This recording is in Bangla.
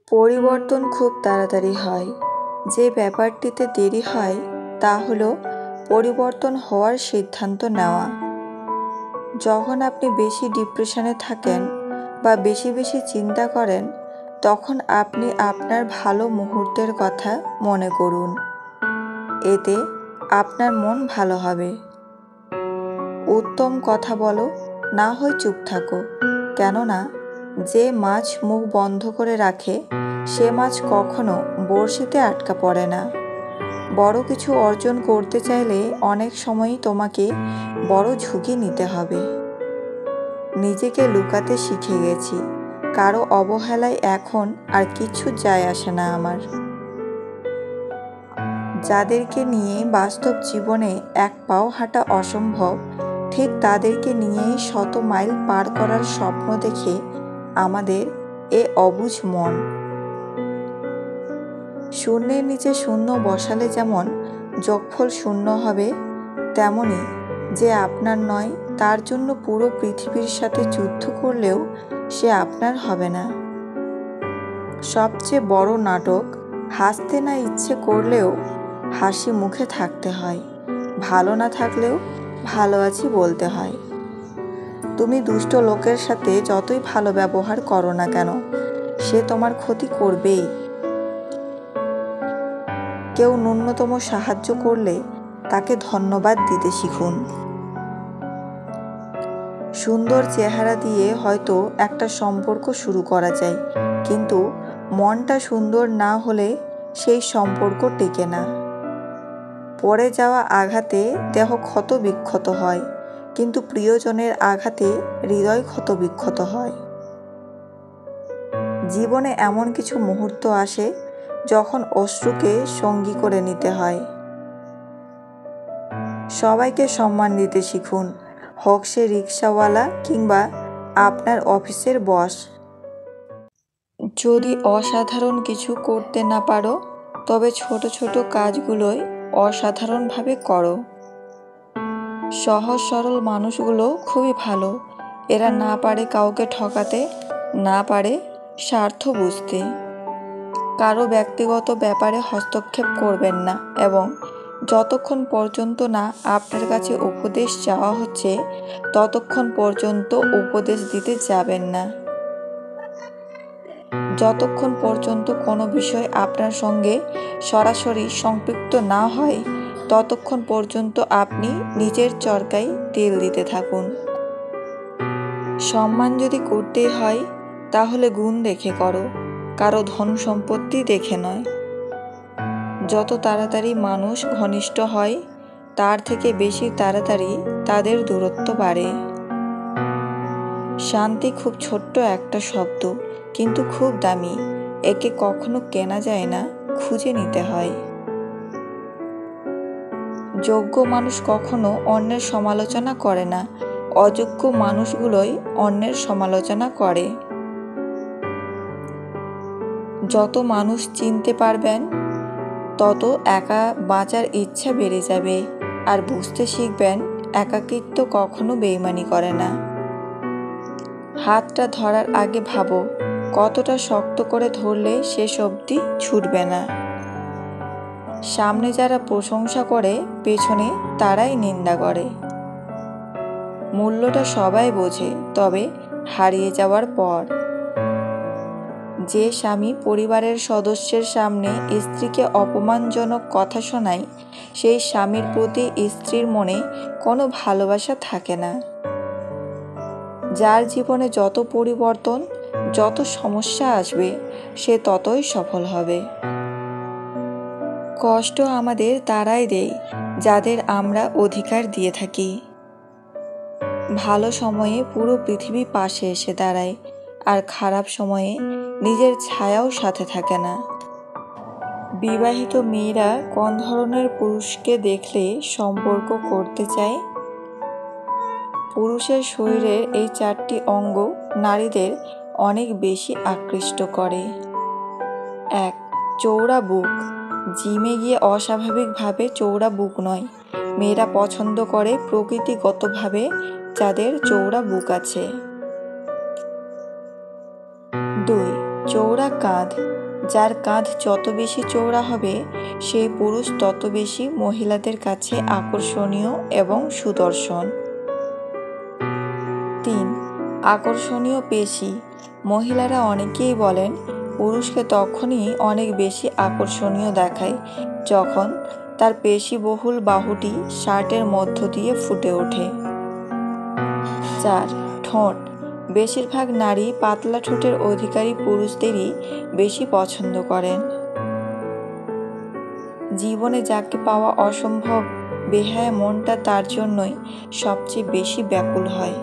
পরিবর্তন খুব তাড়াতাড়ি হয়। যে ব্যাপারটিতে দেরি হয় তা হলো পরিবর্তন হওয়ার সিদ্ধান্ত নেওয়া। যখন আপনি বেশি ডিপ্রেশনে থাকেন বা বেশি বেশি চিন্তা করেন, তখন আপনি আপনার ভালো মুহূর্তের কথা মনে করুন। এতে আপনার মন ভালো হবে। উত্তম কথা বলো, না হয় চুপ থাকো। কেননা যে মাছ মুখ বন্ধ করে রাখে সে মাছ কখনো বড়শিতে আটকা পড়ে না। বড় কিছু অর্জন করতে চাইলে অনেক সময়ই তোমাকে বড় ঝুঁকি নিতে হবে। নিজেকে লুকাতে শিখে গেছি। কারো অবহেলায় এখন আর কিচ্ছু যায় আসে না আমার। যাদেরকে নিয়ে বাস্তব জীবনে এক পাও হাঁটা অসম্ভব, ঠিক তাদেরকে নিয়েই শত মাইল পার করার স্বপ্ন দেখে আমাদের এ অবুঝ মন। শূন্যের নিচে শূন্য বসালে যেমন যোগফল শূন্য হবে, তেমনি যে আপনার নয় তার জন্য পুরো পৃথিবীর সাথে যুদ্ধ করলেও সে আপনার হবে না। সবচেয়ে বড় নাটক, হাসতে না ইচ্ছে করলেও হাসি মুখে থাকতে হয়, ভালো না থাকলেও ভালো আছি বলতে হয়। তুমি দুষ্ট লোকের সাথে যতই ভালো ব্যবহার করো না কেন, সে তোমার ক্ষতি করবেই। কেউ ন্যূনতম সাহায্য করলে তাকে ধন্যবাদ দিতে শিখুন। সুন্দর চেহারা দিয়ে হয়তো একটা সম্পর্ক শুরু করা যায়, কিন্তু মনটা সুন্দর না হলে সেই সম্পর্ক টেকে না। পড়ে যাওয়া আঘাতে দেহ ক্ষত বিক্ষত হয়, কিন্তু প্রিয়জনের আঘাতে হৃদয় ক্ষত বিক্ষত হয়। জীবনে এমন কিছু মুহূর্ত আসে যখন অশ্রুকে সঙ্গী করে নিতে হয়। সবাইকে সম্মান দিতে শিখুন, হোক সে রিক্সাওয়ালা কিংবা আপনার অফিসের বস। যদি অসাধারণ কিছু করতে না পারো, তবে ছোট ছোট কাজগুলোই অসাধারণভাবে করো। সহজ সরল মানুষগুলো খুবই ভালো। এরা না পারে কাউকে ঠকাতে, না পারে স্বার্থ বুঝতে। কারো ব্যক্তিগত ব্যাপারে হস্তক্ষেপ করবেন না, এবং যতক্ষণ পর্যন্ত না আপনার কাছে উপদেশ চাওয়া হচ্ছে ততক্ষণ পর্যন্ত উপদেশ দিতে যাবেন না। যতক্ষণ পর্যন্ত কোনো বিষয় আপনার সঙ্গে সরাসরি সম্পৃক্ত না হয় ততক্ষণ পর্যন্ত আপনি নিজের চরকায় তেল দিতে থাকুন। সম্মান যদি করতেই হয় তাহলে গুণ দেখে করো, কারো ধন সম্পত্তি দেখে নয়। যত তাড়াতাড়ি মানুষ ঘনিষ্ঠ হয় তার থেকে বেশি তাড়াতাড়ি তাদের দূরত্ব বাড়ে। শান্তি খুব ছোট্ট একটা শব্দ, কিন্তু খুব দামি। একে কখনো কেনা যায় না, খুঁজে নিতে হয়। যোগ্য মানুষ কখনো অন্যের সমালোচনা করে না, অযোগ্য মানুষগুলোই অন্যের সমালোচনা করে। যত মানুষ চিনতে পারবেন তত একা বাঁচার ইচ্ছা বেড়ে যাবে, আর বুঝতে শিখবেন একাকিত্ব কখনো বেইমানি করে না। হাতটা ধরার আগে ভাবো কতটা শক্ত করে ধরলে শেষ অবধি ছুটবে না। সামনে যারা প্রশংসা করে, পেছনে তারাই নিন্দা করে। মূল্যটা সবাই বোঝে, তবে হারিয়ে যাওয়ার পর। যে স্বামী পরিবারের সদস্যের সামনে স্ত্রীকে অপমানজনক কথা শোনায়, সেই স্বামীর প্রতি স্ত্রীর মনে কোনো ভালোবাসা থাকে না। যার জীবনে যত পরিবর্তন, যত সমস্যা আসবে, সে ততই সফল হবে। কষ্ট আমাদের তারাই দেয় যাদের আমরা অধিকার দিয়ে থাকি। ভালো সময়ে পুরো পৃথিবী পাশে এসে দাঁড়ায়, আর খারাপ সময়ে নিজের ছায়াও সাথে থাকে না। বিবাহিত মেয়েরা কোন ধরনের পুরুষকে দেখলে সম্পর্ক করতে চায়? পুরুষের শরীরের এই 4টি অঙ্গ নারীদের অনেক বেশি আকৃষ্ট করে। 1. চৌড়া বুক। জিমে গিয়ে অস্বাভাবিকভাবে চৌড়া বুক নয়, মেয়েরা পছন্দ করে প্রকৃতিগতভাবে যাদের চৌড়া বুক আছে। 2. চওড়া কাঁধ, যার কাঁধ যত বেশি চওড়া হবে সেই পুরুষ তত বেশি মহিলাদের কাছে আকর্ষণীয় এবং সুদর্শন। 3. আকর্ষণীয় পেশি। মহিলারা অনেকেই বলেন পুরুষকে তখনই অনেক বেশি আকর্ষণীয় দেখায় যখন তার পেশিবহুল বাহুটি শার্টের মধ্য দিয়ে ফুটে ওঠে। 4. ঠোঁট। বেশিরভাগ নারী পাতলা ঠোঁটের অধিকারী পুরুষদেরই বেশি পছন্দ করেন। জীবনে যাকে পাওয়া অসম্ভব, বেহায়া মনটা তার জন্যই সবচেয়ে বেশি ব্যাকুল হয়।